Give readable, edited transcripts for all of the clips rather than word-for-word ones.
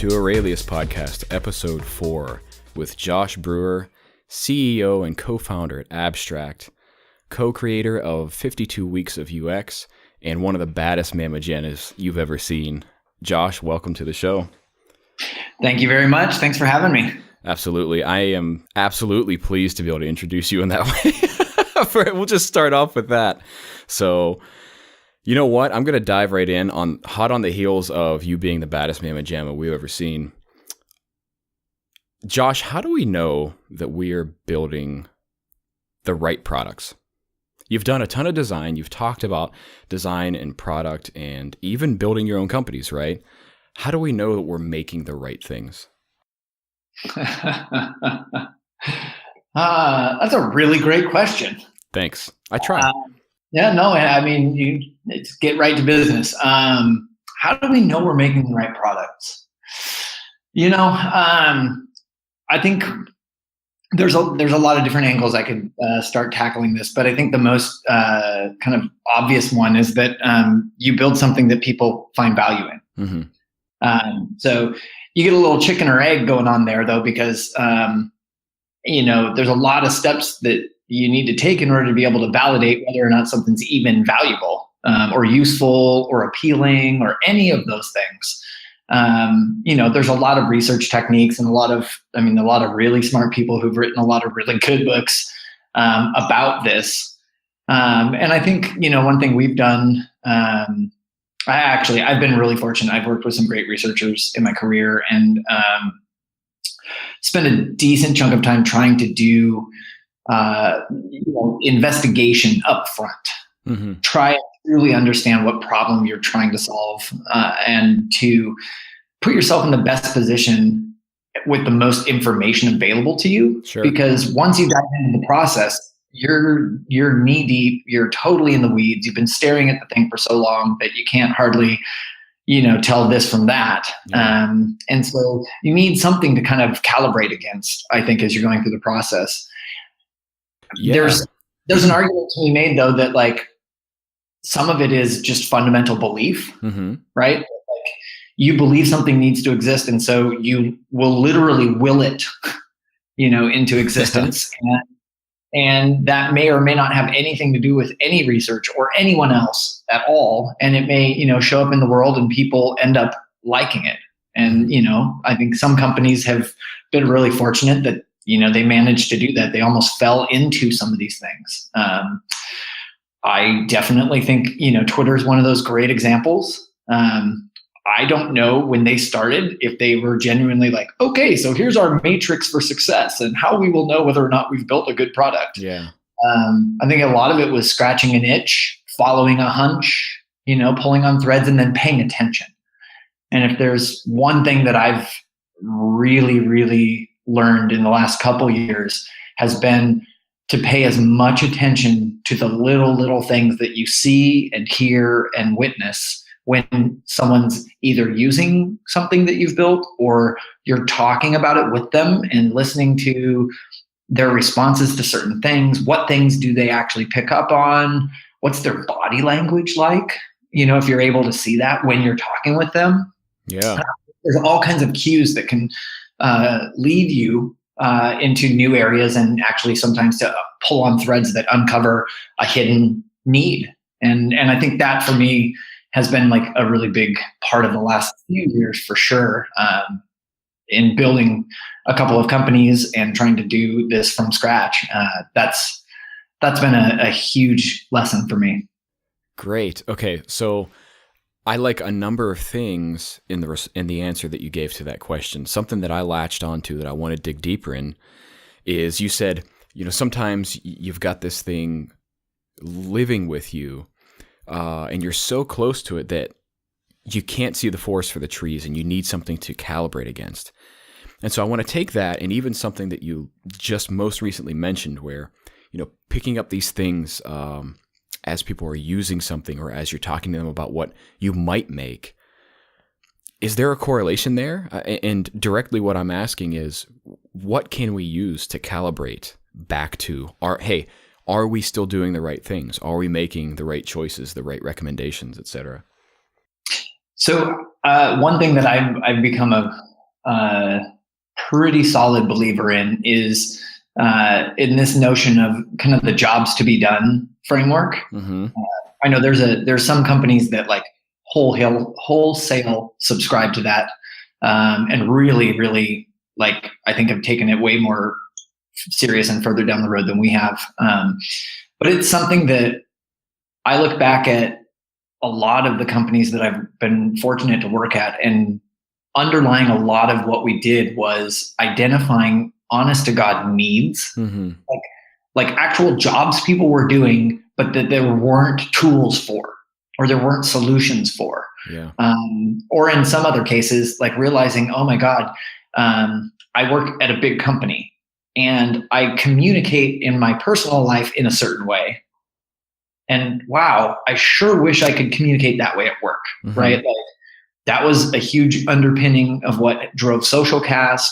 to Aurelius Podcast, Episode 4, with Josh Brewer, CEO and co-founder at Abstract, co-creator of 52 Weeks of UX, and one of the baddest mamagenas you've ever seen. Josh, welcome to the show. Thank you very much. Thanks for having me. Absolutely. I am absolutely pleased to be able to introduce you in that way. We'll just start off with that. So, you know what? I'm going to dive right in hot on the heels of you being the baddest mamma jamma we've ever seen. Josh, how do we know that we're building the right products? You've done a ton of design. You've talked about design and product and even building your own companies, right? How do we know that we're making the right things? That's a really great question. Thanks. I try. Let's get right to business. How do we know we're making the right products? I think there's a lot of different angles I could start tackling this, but I think the most kind of obvious one is that you build something that people find value in. Mm-hmm. So you get a little chicken or egg going on there, though, because there's a lot of steps that you need to take in order to be able to validate whether or not something's even valuable or useful or appealing or any of those things. There's a lot of research techniques and a lot of really smart people who've written a lot of really good books about this. And I think, one thing we've done, I've been really fortunate. I've worked with some great researchers in my career and spent a decent chunk of time trying to do investigation up front. Mm-hmm. Try and truly understand what problem you're trying to solve and to put yourself in the best position with the most information available to you. Sure. Because once you dive into the process, you're knee deep, you're totally in the weeds. You've been staring at the thing for so long that you can't hardly tell this from that. Yeah. And so you need something to kind of calibrate against, I think, as you're going through the process. Yeah. There's an argument to be made, though, that like some of it is just fundamental belief, mm-hmm. right? Like you believe something needs to exist, and so you will literally will it, into existence. And that may or may not have anything to do with any research or anyone else at all. And it may, show up in the world and people end up liking it. And, I think some companies have been really fortunate that, they managed to do that. They almost fell into some of these things. I definitely think, Twitter is one of those great examples. I don't know when they started if they were genuinely like, okay, so here's our matrix for success and how we will know whether or not we've built a good product. Yeah. I think a lot of it was scratching an itch, following a hunch, pulling on threads and then paying attention. And if there's one thing that I've really, really learned in the last couple years has been to pay as much attention to the little things that you see and hear and witness when someone's either using something that you've built or you're talking about it with them and listening to their responses to certain things. What things do they actually pick up on? What's their body language like? If you're able to see that when you're talking with them. Yeah. There's all kinds of cues that can lead you into new areas and actually sometimes to pull on threads that uncover a hidden need. And I think that for me has been like a really big part of the last few years for sure, in building a couple of companies and trying to do this from scratch. That's been a huge lesson for me. Great. Okay. So I like a number of things in the answer that you gave to that question. Something that I latched onto that I want to dig deeper in is you said, sometimes you've got this thing living with you, and you're so close to it that you can't see the forest for the trees and you need something to calibrate against. And so I want to take that and even something that you just most recently mentioned where, picking up these things as people are using something or as you're talking to them about what you might make. Is there a correlation there? And directly what I'm asking is, what can we use to calibrate back to are we still doing the right things? Are we making the right choices, the right recommendations, et cetera? So one thing that I've become a pretty solid believer in is in this notion of kind of the jobs to be done framework. Mm-hmm. I know there's some companies that like wholesale subscribe to that, and really, really like I think have taken it way more serious and further down the road than we have. But it's something that I look back at a lot of the companies that I've been fortunate to work at, and underlying a lot of what we did was identifying honest to God needs, Mm-hmm. like actual jobs people were doing, but that there weren't tools for, or there weren't solutions for. Yeah. Or in some other cases, like realizing, oh my God, I work at a big company and I communicate in my personal life in a certain way. And wow, I sure wish I could communicate that way at work, Mm-hmm. right? Like, that was a huge underpinning of what drove SocialCast.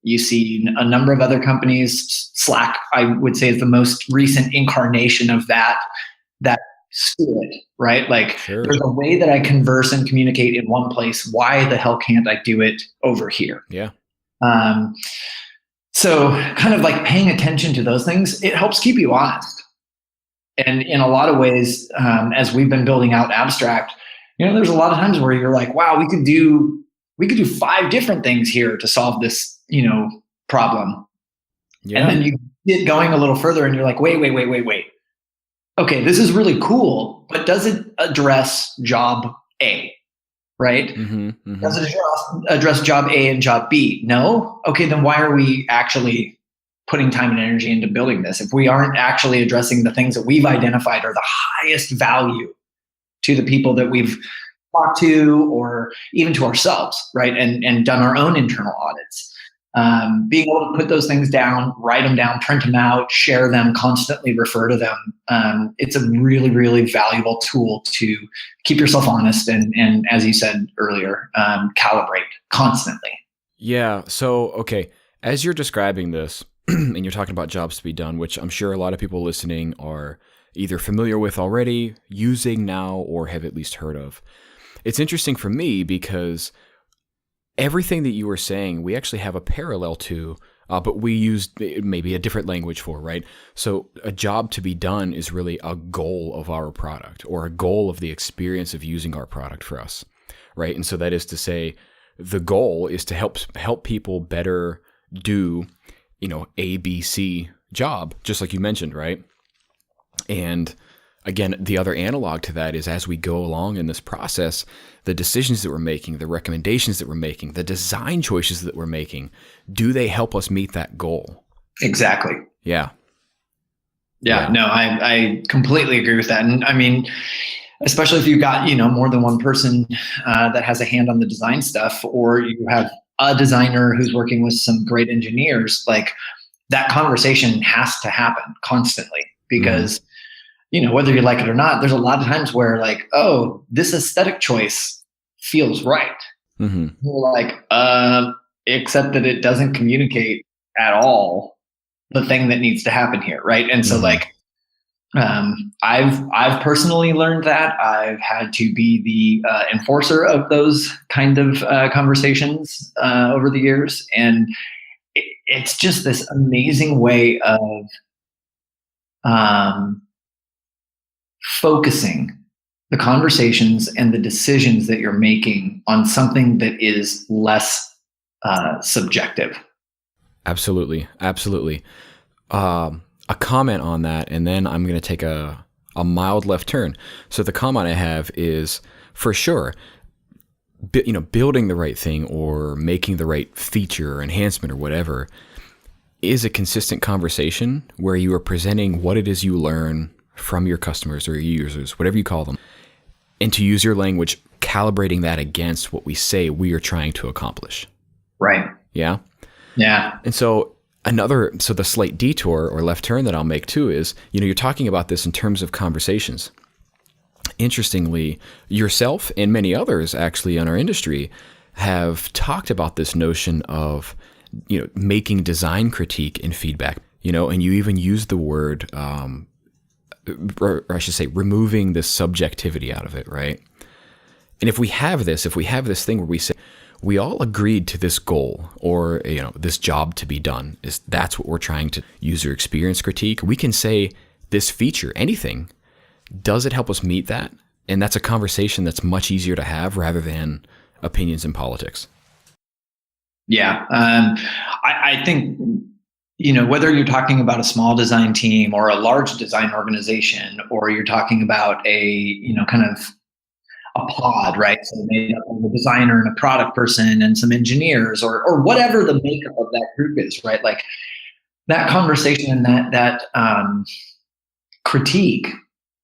You see a number of other companies. Slack, I would say, is the most recent incarnation of that spirit, right? Like, Sure. There's a way that I converse and communicate in one place. Why the hell can't I do it over here? Yeah. So kind of like paying attention to those things, it helps keep you honest. And in a lot of ways, as we've been building out Abstract, there's a lot of times where you're like, wow, we could do 5 different things here to solve this, problem. Yeah. And then you get going a little further and you're like, wait. Okay, this is really cool, but does it address job A, right? Mm-hmm. Mm-hmm. Does it address job A and job B? No? Okay, then why are we actually putting time and energy into building this if we aren't actually addressing the things that we've identified are the highest value to the people that we've talked to, or even to ourselves, right? And done our own internal audits. Being able to put those things down, write them down, print them out, share them, constantly refer to them. It's a really, really valuable tool to keep yourself honest and as you said earlier, calibrate constantly. Yeah. So, okay, as you're describing this and you're talking about jobs to be done, which I'm sure a lot of people listening are either familiar with already, using now, or have at least heard of. It's interesting for me because everything that you were saying, we actually have a parallel to, but we used maybe a different language for, right? So a job to be done is really a goal of our product, or a goal of the experience of using our product for us, right? And so that is to say, the goal is to help people better do, A, B, C job, just like you mentioned, right? And again, the other analog to that is as we go along in this process, the decisions that we're making, the recommendations that we're making, the design choices that we're making, do they help us meet that goal? Exactly. Yeah. No, I completely agree with that. And I mean, especially if you've got, more than one person that has a hand on the design stuff, or you have a designer who's working with some great engineers, like that conversation has to happen constantly because whether you like it or not, there's a lot of times where like, oh, this aesthetic choice feels right. Mm-hmm. You're like, except that it doesn't communicate at all the thing that needs to happen here, right? And so like, I've personally learned that I've had to be the enforcer of those kind of conversations over the years, and it's just this amazing way of focusing the conversations and the decisions that you're making on something that is less subjective. Absolutely. A comment on that, and then I'm going to take a mild left turn. So the comment I have is, for sure, building the right thing or making the right feature or enhancement or whatever is a consistent conversation where you are presenting what it is you learn from your customers or your users, whatever you call them, and to use your language, calibrating that against what we say we are trying to accomplish. Right. Yeah? Yeah. And so the slight detour or left turn that I'll make too is, you're talking about this in terms of conversations. Interestingly, yourself and many others actually in our industry have talked about this notion of, making design critique and feedback, and you even use the word, or I should say, removing the subjectivity out of it, right? And if we have this thing where we say, we all agreed to this goal or, this job to be done. That's what we're trying to user experience critique. We can say this feature, anything, does it help us meet that? And that's a conversation that's much easier to have rather than opinions in politics. Yeah. I think, whether you're talking about a small design team or a large design organization, or you're talking about a, kind of a pod, right? So made up of a designer and a product person and some engineers or whatever the makeup of that group is, right? Like that conversation and that critique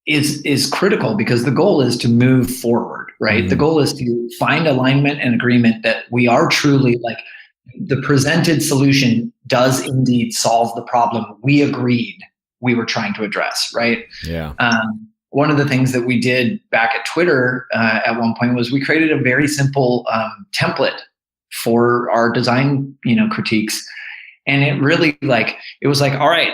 is critical because the goal is to move forward, right? Mm-hmm. The goal is to find alignment and agreement that we are truly like the presented solution does indeed solve the problem we agreed we were trying to address, right? Yeah. One of the things that we did back at Twitter at one point was we created a very simple template for our design, critiques. And it really it was like, all right.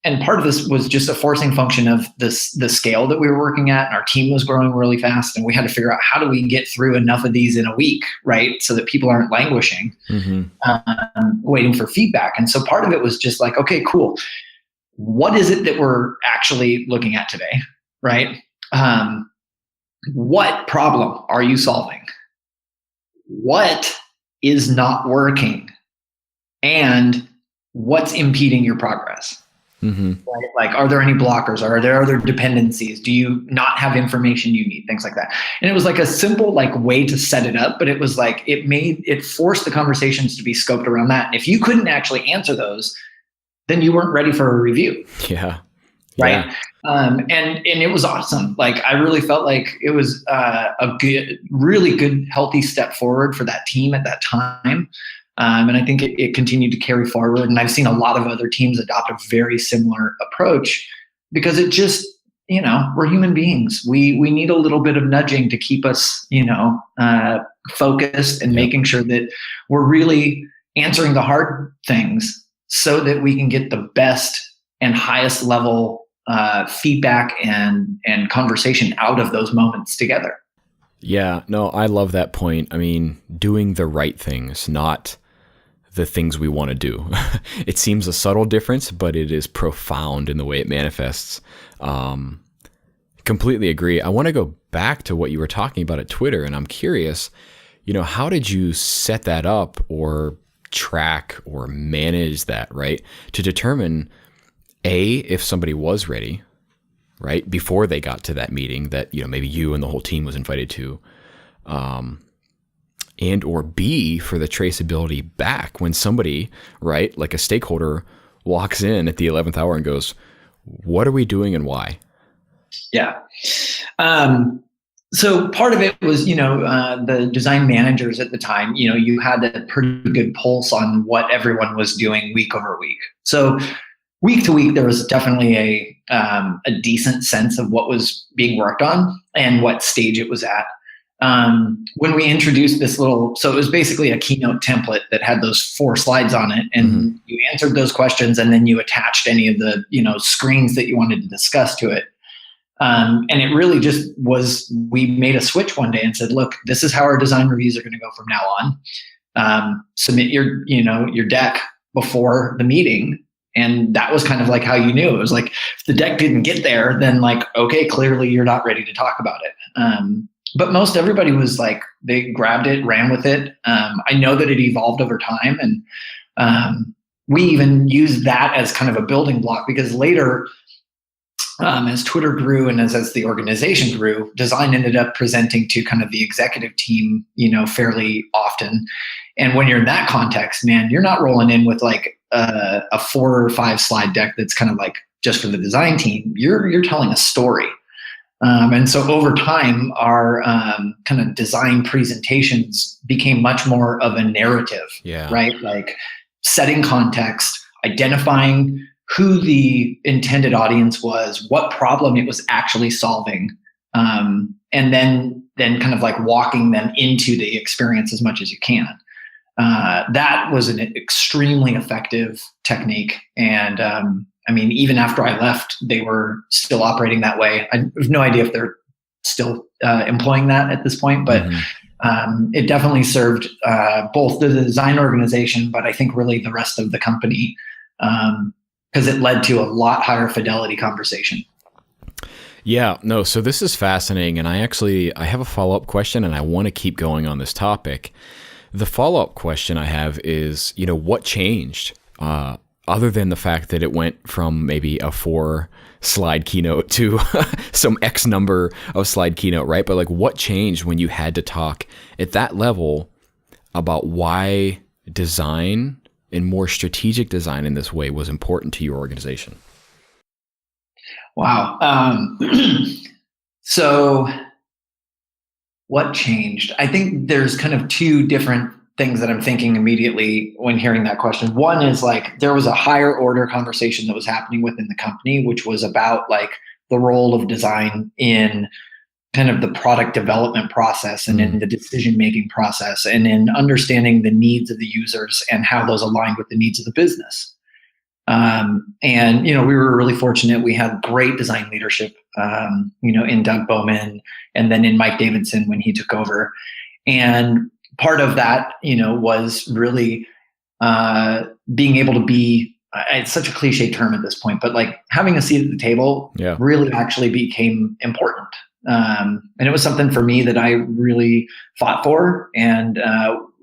And part of this was just a forcing function of the scale that we were working at. And our team was growing really fast. And we had to figure out how do we get through enough of these in a week, right? So that people aren't languishing, waiting for feedback. And so part of it was just like, okay, cool. What is it that we're actually looking at today? Right? What problem are you solving? What is not working? And what's impeding your progress? Mm-hmm. Right? Like, are there any blockers? Are there other dependencies? Do you not have information you need? Things like that. And it was like a simple way to set it up, but it was like, it forced the conversations to be scoped around that. And if you couldn't actually answer those, then you weren't ready for a review. Yeah. Right. Yeah. And it was awesome. Like, I really felt like it was a really good, healthy step forward for that team at that time. And I think it continued to carry forward. And I've seen a lot of other teams adopt a very similar approach because it just, we're human beings. We need a little bit of nudging to keep us, focused and making sure that we're really answering the hard things so that we can get the best and highest level feedback and conversation out of those moments together. Yeah, no, I love that point. I mean, doing the right things, not the things we want to do. It seems a subtle difference, but it is profound in the way it manifests. Completely agree. I want to go back to what you were talking about at Twitter, and I'm curious, how did you set that up or track or manage that, right? To determine if somebody was ready, right, before they got to that meeting that, maybe you and the whole team was invited to, and or B, for the traceability back when somebody, right, like a stakeholder walks in at the 11th hour and goes, what are we doing and why? Yeah. So part of it was, the design managers at the time, you had a pretty good pulse on what everyone was doing week over week. So week to week, there was definitely a decent sense of what was being worked on and what stage it was at. When we introduced this so it was basically a keynote template that had those 4 slides on it, and you answered those questions, and then you attached any of the screens that you wanted to discuss to it. And it really just was, we made a switch one day and said, look, this is how our design reviews are going to go from now on. Submit your deck before the meeting. And that was kind of like how you knew. It was like, if the deck didn't get there, then okay, clearly you're not ready to talk about it. But most everybody was like, they grabbed it, ran with it. I know that it evolved over time. And we even used that as kind of a building block because later, as Twitter grew and as the organization grew, design ended up presenting to kind of the executive team, fairly often. And when you're in that context, man, you're not rolling in with a 4 or 5 slide deck that's kind of just for the design team. You're telling a story. And so over time, our kind of design presentations became much more of a narrative, right? Like setting context, identifying who the intended audience was, what problem it was actually solving, and then kind of walking them into the experience as much as you can. That was an extremely effective technique. And even after I left, they were still operating that way. I have no idea if they're still employing that at this point, but It definitely served both the design organization, but I think really the rest of the company, because it led to a lot higher fidelity conversation. Yeah, no, so this is fascinating, and I have a follow-up question, and I want to keep going on this topic. The follow-up question I have is, what changed, other than the fact that it went from maybe a 4-slide keynote to some X number of slide keynote, right? But like, what changed when you had to talk at that level about why design and more strategic design in this way was important to your organization? Wow. So what changed? I think there's kind of two different things that I'm thinking immediately when hearing that question. One is like, there was a higher order conversation that was happening within the company, which was about like the role of design in kind of the product development process and in the decision-making process and in understanding the needs of the users and how those align with the needs of the business. And, we were really fortunate. We had great design leadership, in Doug Bowman and then in Mike Davidson when he took over. And part of that, was really being able to be, it's such a cliche term at this point, but like having a seat at the table really actually became important. And it was something for me that I really fought for and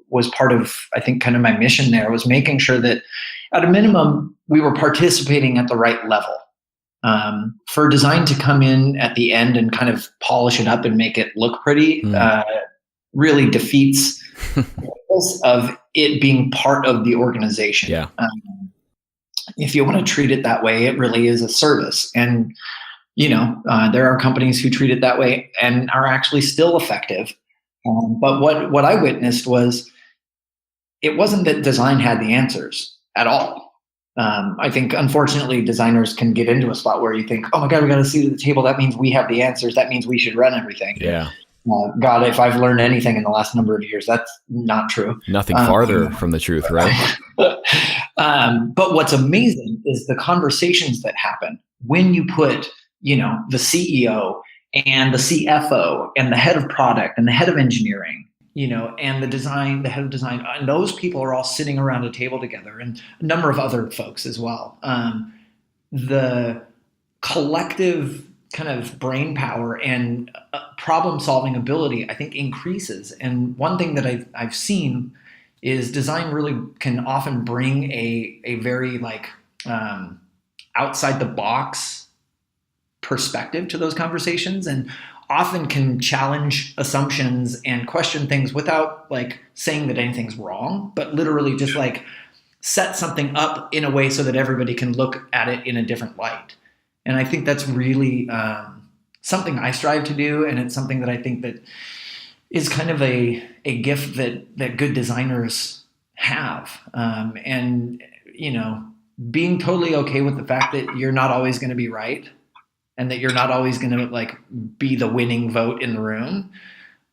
was part of, I think, kind of my mission there was making sure that at a minimum, we were participating at the right level. For design to come in at the end and kind of polish it up and make it look pretty really defeats the purpose of it being part of the organization. Yeah. If you want to treat it that way, it really is a service. And, there are companies who treat it that way and are actually still effective. But what I witnessed was it wasn't that design had the answers at all. I think, unfortunately, designers can get into a spot where you think, oh my God, we got a seat at the table. That means we have the answers. That means we should run everything. Yeah. God, if I've learned anything in the last number of years, that's not true. Nothing farther from the truth, right? But what's amazing is the conversations that happen when you put, the CEO and the CFO and the head of product and the head of engineering, and the head of design, and those people are all sitting around a table together, and a number of other folks as well. The collective kind of brain power and problem-solving ability, I think, increases. And one thing that I've seen is design really can often bring a very outside the box perspective to those conversations, and often can challenge assumptions and question things without saying that anything's wrong, but literally just set something up in a way so that everybody can look at it in a different light. And I think that's really something I strive to do, and it's something that I think that is kind of a gift that good designers have. And being totally okay with the fact that you're not always going to be right, and that you're not always going to be the winning vote in the room,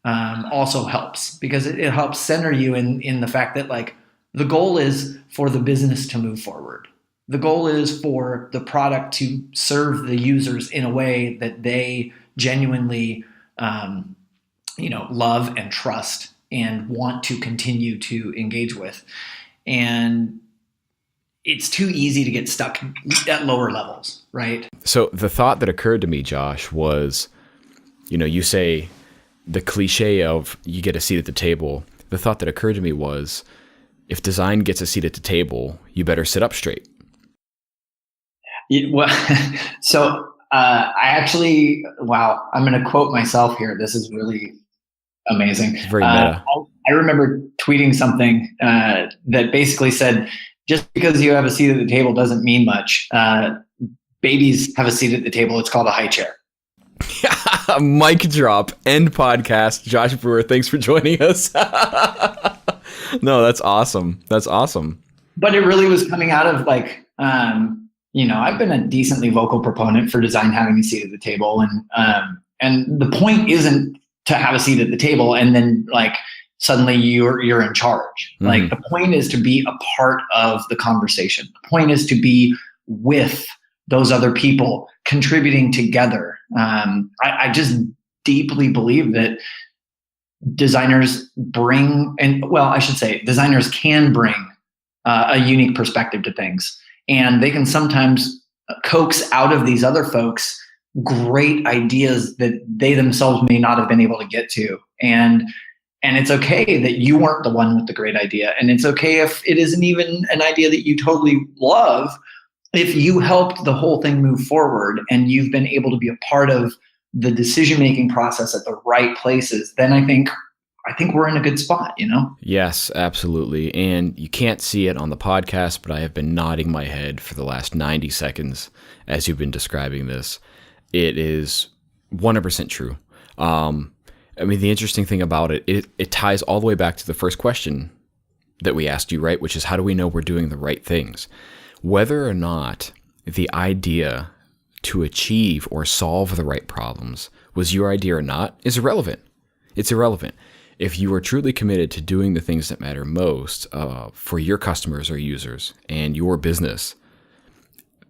also helps, because it helps center you in the fact that the goal is for the business to move forward. The goal is for the product to serve the users in a way that they genuinely, love and trust and want to continue to engage with. And it's too easy to get stuck at lower levels, right? So the thought that occurred to me, Josh, was, you say the cliche of you get a seat at the table. The thought that occurred to me was, if design gets a seat at the table, you better sit up straight. So I actually, wow, I'm going to quote myself here. This is really amazing. It's very meta. I remember tweeting something that basically said, just because you have a seat at the table doesn't mean much. Babies have a seat at the table. It's called a high chair. Mic drop. End podcast. Josh Brewer, thanks for joining us. No, that's awesome. That's awesome. But it really was coming out of I've been a decently vocal proponent for design having a seat at the table, and the point isn't to have a seat at the table and then suddenly you're in charge. Mm-hmm. The point is to be a part of the conversation. The point is to be with those other people contributing together. I just deeply believe that designers bring, and well, I should say designers can bring a unique perspective to things. And they can sometimes coax out of these other folks great ideas that they themselves may not have been able to get to. And it's okay that you weren't the one with the great idea. And it's okay if it isn't even an idea that you totally love. If you helped the whole thing move forward and you've been able to be a part of the decision-making process at the right places, then I think we're in a good spot, you know? Yes, absolutely. And you can't see it on the podcast, but I have been nodding my head for the last 90 seconds as you've been describing this. It is 100% true. I mean, the interesting thing about it ties all the way back to the first question that we asked you, right? Which is, how do we know we're doing the right things? Whether or not the idea to achieve or solve the right problems was your idea or not is irrelevant. It's irrelevant. If you are truly committed to doing the things that matter most for your customers or users and your business,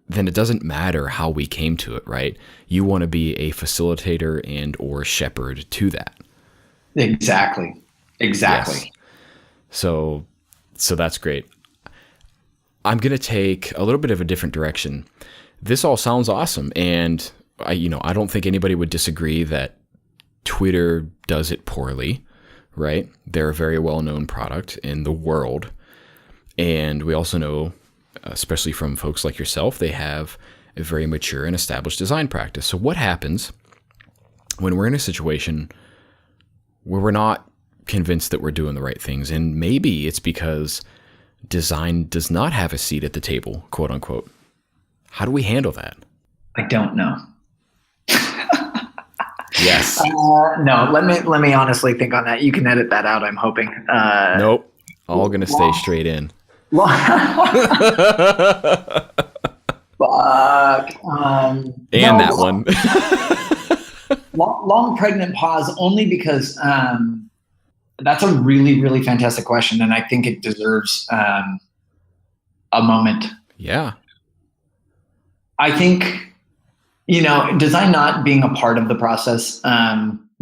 then it doesn't matter how we came to it, right? You want to be a facilitator and or shepherd to that. Exactly. Yes. So that's great. I'm going to take a little bit of a different direction. This all sounds awesome. And I don't think anybody would disagree that Twitter does it poorly, right? They're a very well-known product in the world. And we also know, especially from folks like yourself, they have a very mature and established design practice. So what happens when we're in a situation where we're not convinced that we're doing the right things? And maybe it's because design does not have a seat at the table, quote unquote. How do we handle that? I don't know. Yes. No, let me honestly think on that. You can edit that out, I'm hoping. Nope. All going to stay straight in. That one. long pregnant pause only because that's a really, really fantastic question. And I think it deserves a moment. Yeah. I think, design not being a part of the process,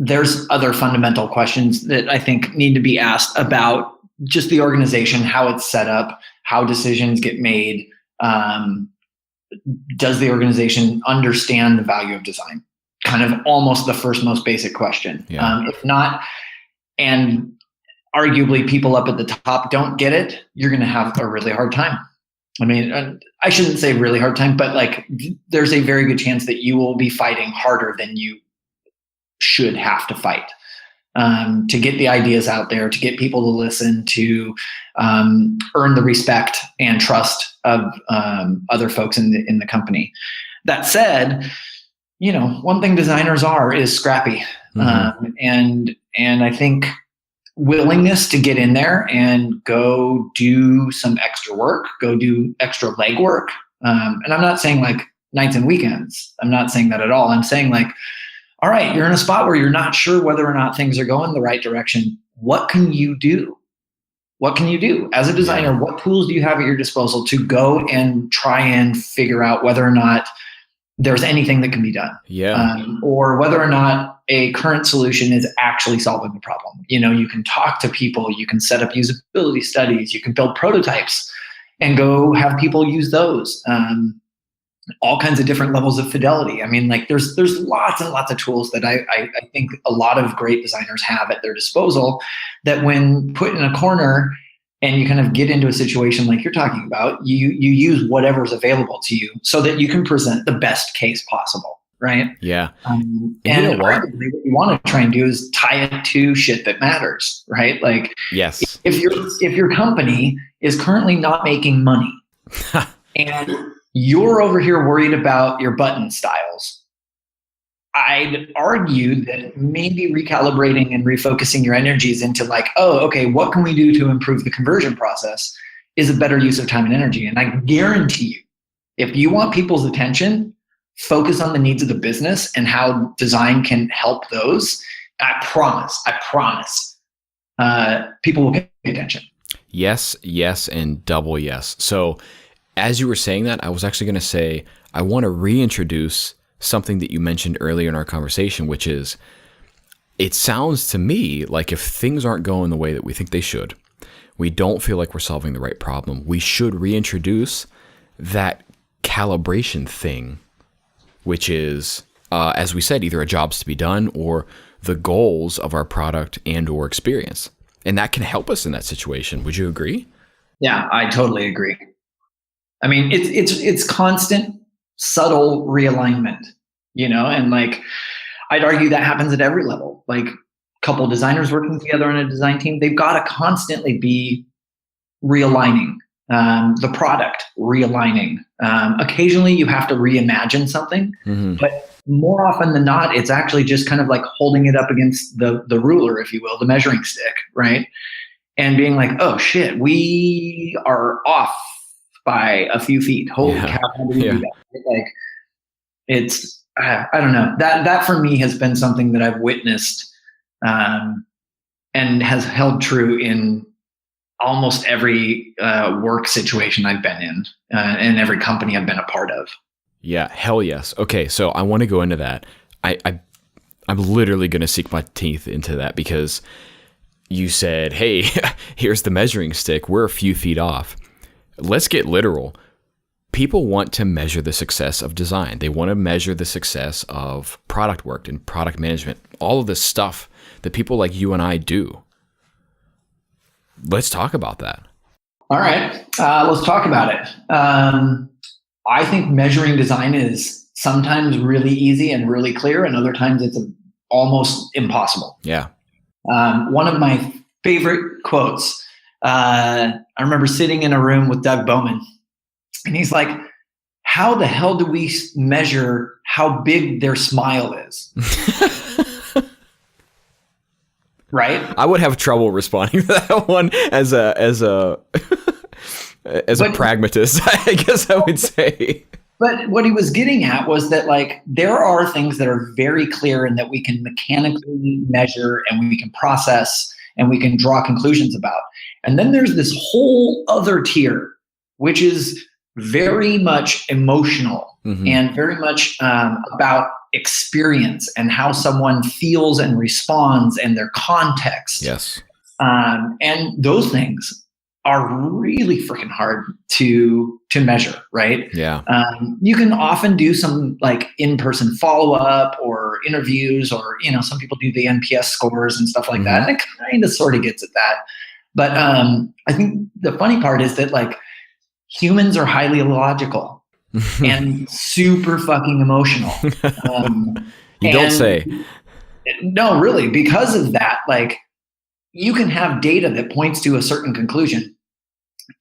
there's other fundamental questions that I think need to be asked about just the organization, how it's set up, how decisions get made. Does the organization understand the value of design? Kind of almost the first most basic question. Yeah. If not, and arguably people up at the top don't get it, you're going to have a really hard time. I mean, I shouldn't say really hard time, but there's a very good chance that you will be fighting harder than you should have to fight to get the ideas out there, to get people to listen, to earn the respect and trust of other folks in the company. That said, one thing designers is scrappy. Mm-hmm. And I think willingness to get in there and go do some extra work, go do extra legwork. And I'm not saying nights and weekends. I'm not saying that at all. I'm saying all right, you're in a spot where you're not sure whether or not things are going the right direction. What can you do? What can you do as a designer? Yeah. What tools do you have at your disposal to go and try and figure out whether or not there's anything that can be done? Yeah. Or whether or not a current solution is actually solving the problem. You can talk to people, you can set up usability studies, you can build prototypes and go have people use those. All kinds of different levels of fidelity. I mean, there's lots and lots of tools that I think a lot of great designers have at their disposal that when put in a corner and you kind of get into a situation like you're talking about, you use whatever's available to you so that you can present the best case possible, right? Yeah. And what you want to try and do is tie it to shit that matters, right? Yes. If your company is currently not making money and you're over here worried about your button styles, I'd argue that maybe recalibrating and refocusing your energies into what can we do to improve the conversion process is a better use of time and energy. And I guarantee you, if you want people's attention, focus on the needs of the business and how design can help those. I promise, people will pay attention. Yes, and double yes. So as you were saying that, I was actually going to say, I want to reintroduce something that you mentioned earlier in our conversation, which is it sounds to me like if things aren't going the way that we think they should, we don't feel like we're solving the right problem, we should reintroduce that calibration thing, which is, as we said, either a job's to be done or the goals of our product and or experience. And that can help us in that situation. Would you agree? Yeah, I totally agree. I mean, it's constant, subtle realignment, and like, I'd argue that happens at every level. Like a couple of designers working together on a design team, they've got to constantly be realigning the product, realigning. Occasionally you have to reimagine something, but more often than not, it's actually just kind of like holding it up against the ruler, if you will, the measuring stick, right? And being like, oh shit, we are off by a few feet. Holy cow, how do we do that? Like, it's, I don't know. That for me has been something that I've witnessed and has held true in almost every work situation I've been in and every company I've been a part of. Yeah, hell yes. Okay, so I want to go into that. I'm literally going to sink my teeth into that because you said, hey, here's the measuring stick. We're a few feet off. Let's get literal. People want to measure the success of design. They want to measure the success of product work and product management, all of this stuff that people like you and I do. Let's talk about that. All right, let's talk about it. I think measuring design is sometimes really easy and really clear, and other times it's almost impossible. Yeah. One of my favorite quotes, I remember sitting in a room with Doug Bowman, and he's like, how the hell do we measure how big their smile is? Right? I would have trouble responding to that one as a pragmatist, I guess I would say. But what he was getting at was that, like, there are things that are very clear and that we can mechanically measure and we can process and we can draw conclusions about. And then there's this whole other tier, which is very much emotional and very much about experience and how someone feels and responds and their context. Yes. And those things are really freaking hard to measure, right? Yeah. You can often do some like in-person follow-up or interviews, or some people do the NPS scores and stuff like that. And it kind of sort of gets at that. But I think the funny part is that, like, humans are highly illogical and super fucking emotional. You don't say. No, really, because of that, like, you can have data that points to a certain conclusion,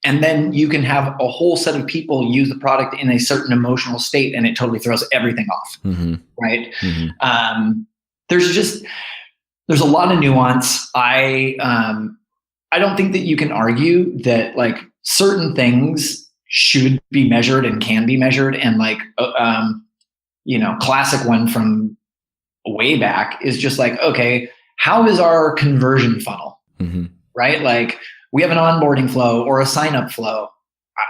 and then you can have a whole set of people use the product in a certain emotional state, and it totally throws everything off. Right? There's a lot of nuance. I don't think that you can argue that, like, certain things should be measured and can be measured. And, like, classic one from way back is just like, okay, how is our conversion funnel? Right? Like, we have an onboarding flow or a sign-up flow.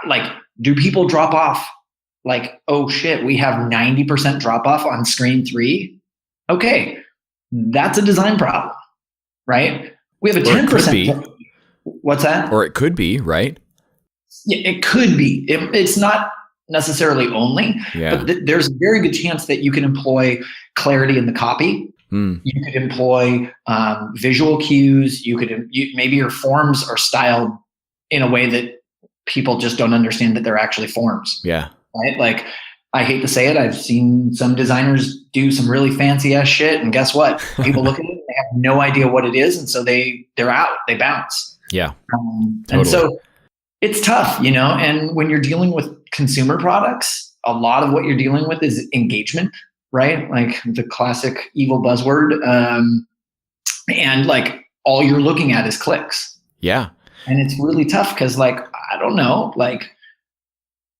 Like, do people drop off? Like, oh shit, we have 90% drop off on screen 3. Okay, that's a design problem, right? We have a 10%. What's that? Or it could be, right? Yeah, it could be. It's not necessarily only, but there's a very good chance that you can employ clarity in the copy. You could employ visual cues. Maybe your forms are styled in a way that people just don't understand that they're actually forms. Yeah. Right. Like, I hate to say it, I've seen some designers do some really fancy ass shit, and guess what? People look at it, they have no idea what it is, and so they're out. They bounce. Yeah. Totally. And so it's tough, And when you're dealing with consumer products, a lot of what you're dealing with is engagement. Right? Like the classic evil buzzword. And, like, all you're looking at is clicks. Yeah. And it's really tough because, like, I don't know, like,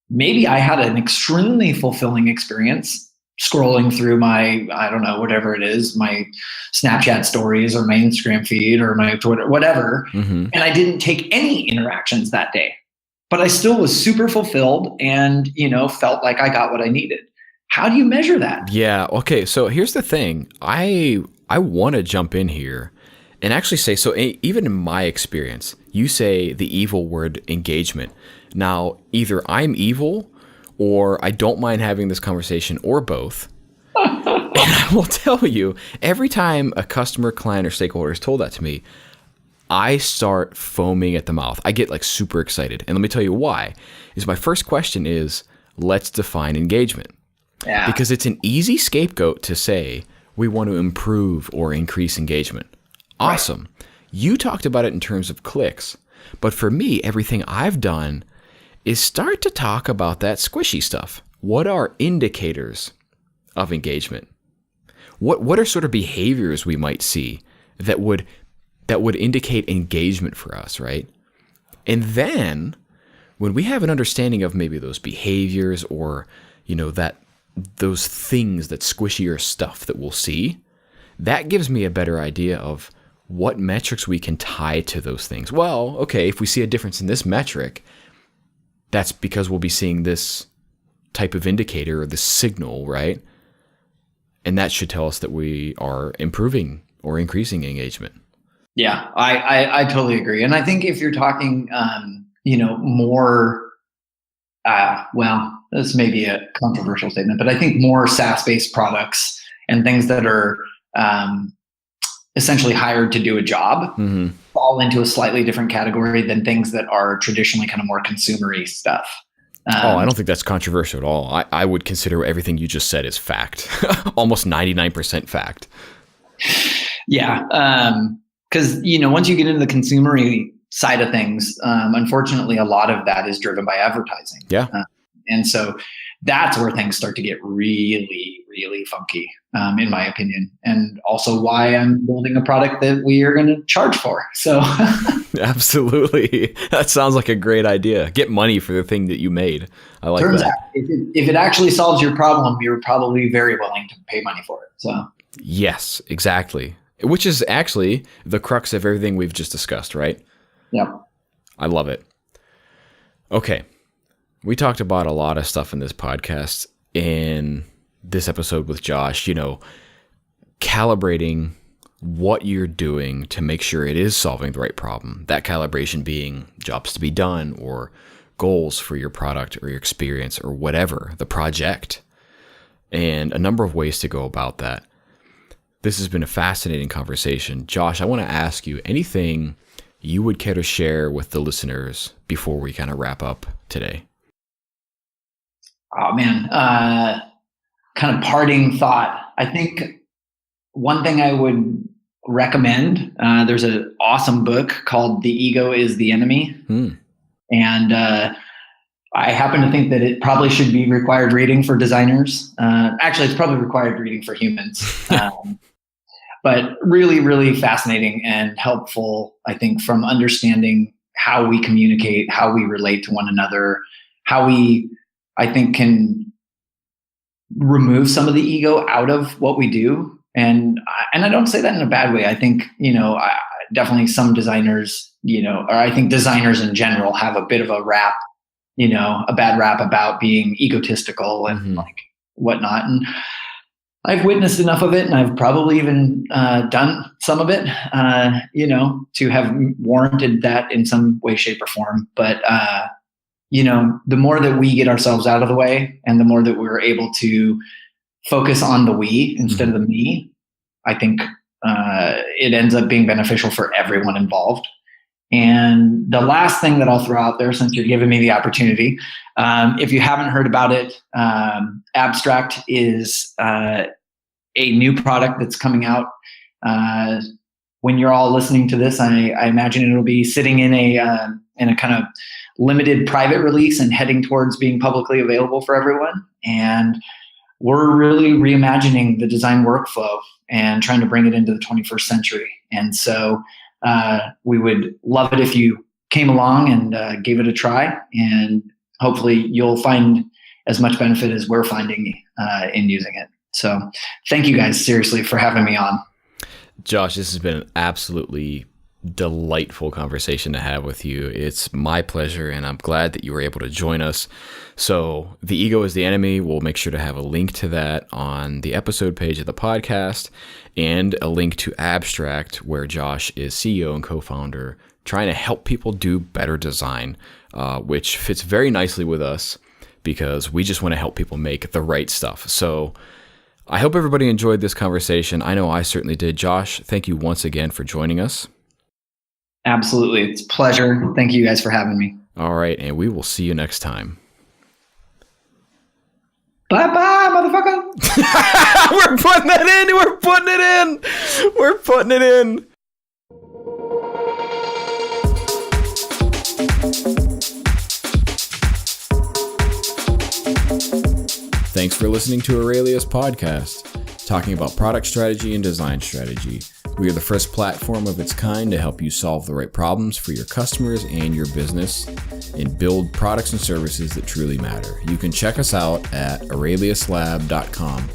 maybe I had an extremely fulfilling experience scrolling through my, I don't know, whatever it is, my Snapchat stories or my Instagram feed or my Twitter, whatever. And I didn't take any interactions that day, but I still was super fulfilled and, felt like I got what I needed. How do you measure that? Yeah. Okay. So here's the thing. I I want to jump in here and actually say, so even in my experience, you say the evil word engagement. Now, either I'm evil or I don't mind having this conversation, or both. And I will tell you, every time a customer, client, or stakeholder has told that to me, I start foaming at the mouth. I get like super excited. And let me tell you why. Is my first question is, let's define engagement. Yeah. Because it's an easy scapegoat to say we want to improve or increase engagement. Awesome. Right. You talked about it in terms of clicks. But for me, everything I've done is start to talk about that squishy stuff. What are indicators of engagement? What are sort of behaviors we might see that would indicate engagement for us, right? And then when we have an understanding of maybe those behaviors or, that those things, that squishier stuff that we'll see, that gives me a better idea of what metrics we can tie to those things. Well, okay, if we see a difference in this metric, that's because we'll be seeing this type of indicator or this signal, right? And that should tell us that we are improving or increasing engagement. Yeah, I totally agree. And I think if you're talking, more, this may be a controversial statement, but I think more SaaS-based products and things that are essentially hired to do a job fall into a slightly different category than things that are traditionally kind of more consumery stuff. I don't think that's controversial at all. I would consider everything you just said as fact, almost 99% fact. Yeah. Because, once you get into the consumery side of things, unfortunately, a lot of that is driven by advertising. Yeah. And so that's where things start to get really, really funky, in my opinion. And also why I'm building a product that we are going to charge for. So absolutely. That sounds like a great idea. Get money for the thing that you made. I like turns that. Out, if it actually solves your problem, you're probably very willing to pay money for it. So yes, exactly. Which is actually the crux of everything we've just discussed, right? Yeah. I love it. Okay. We talked about a lot of stuff in this podcast in this episode with Josh, calibrating what you're doing to make sure it is solving the right problem. That calibration being jobs to be done or goals for your product or your experience or whatever, the project, and a number of ways to go about that. This has been a fascinating conversation. Josh, I want to ask you anything you would care to share with the listeners before we kind of wrap up today. Oh, man. Kind of parting thought. I think one thing I would recommend, there's an awesome book called The Ego is the Enemy. And I happen to think that it probably should be required reading for designers. Actually, it's probably required reading for humans. But really, really fascinating and helpful, I think, from understanding how we communicate, how we relate to one another, how we, I think, can remove some of the ego out of what we do. And I don't say that in a bad way. I think, definitely some designers, or I think designers in general have a bit of a rap, a bad rap about being egotistical and like whatnot. And I've witnessed enough of it, and I've probably even done some of it, to have warranted that in some way, shape, or form. But, the more that we get ourselves out of the way and the more that we're able to focus on the we instead of the me, I think it ends up being beneficial for everyone involved. And the last thing that I'll throw out there, since you're giving me the opportunity, if you haven't heard about it, Abstract is a new product that's coming out. When you're all listening to this, I imagine it'll be sitting in a kind of limited private release and heading towards being publicly available for everyone. And we're really reimagining the design workflow and trying to bring it into the 21st century. And so we would love it if you came along and gave it a try, and hopefully you'll find as much benefit as we're finding in using it. So thank you guys seriously for having me on. Josh, this has been an absolutely delightful conversation to have with you. It's my pleasure, and I'm glad that you were able to join us. So, The Ego is the Enemy, we'll make sure to have a link to that on the episode page of the podcast, and a link to Abstract, where Josh is CEO and co-founder, trying to help people do better design, which fits very nicely with us because we just want to help people make the right stuff. So I hope everybody enjoyed this conversation. I know I certainly did. Josh, thank you once again for joining us. Absolutely. It's a pleasure. Thank you guys for having me. All right, and we will see you next time. Bye-bye, motherfucker. We're putting it in. We're putting it in. We're putting it in. Thanks for listening to Aurelius Podcast, talking about product strategy and design strategy. We are the first platform of its kind to help you solve the right problems for your customers and your business and build products and services that truly matter. You can check us out at aureliuslab.com.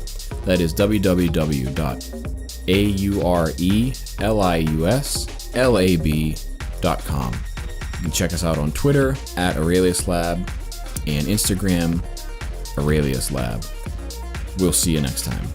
That is www.aureliuslab.com. You can check us out on Twitter at aureliuslab and Instagram Aurelius Lab. We'll see you next time.